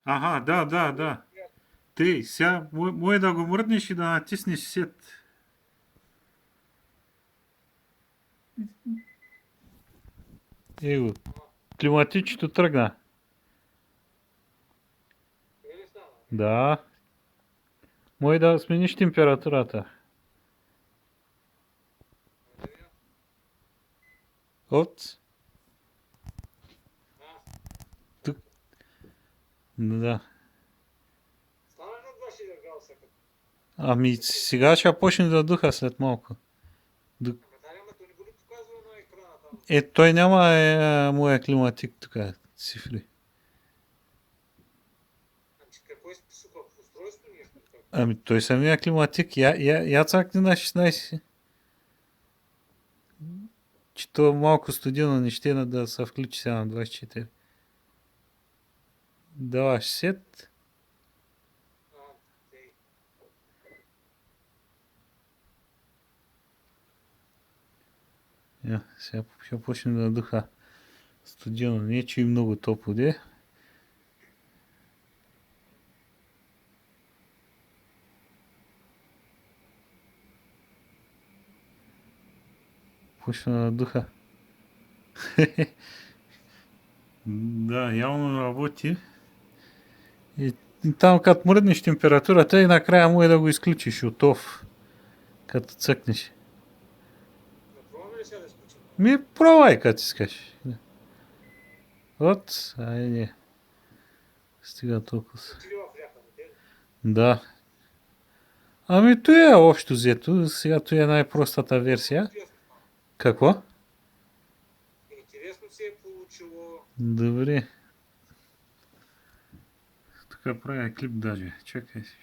Ага, да. Тъй, сега може да го мръднеш и да натиснеш сет. Его, климатичното тръгна. Да. Може да смениш температурата. От. Тук. Да. Ами сега ще почне да духа след малко. Той няма моя климатик тук цифри. Ами той самия климатик. Я цакни на 16. Че то малко студено не ще да се включи сега на 24. Даваш сет. Сега ще почне да духа студено. Не че и много топло, де. Почна да духа. Да, явно работи. И там като мръднеш температурата и накрая му да го изключиш от оф. Като цъкнеш. Пробвай като искаш. От, айде. Стига толкова. Да. Ами той е общо взето. Сега той е най-простата версия. Какво? Интересно се е получило. Добре. Тук правя клип даже. Чакай си.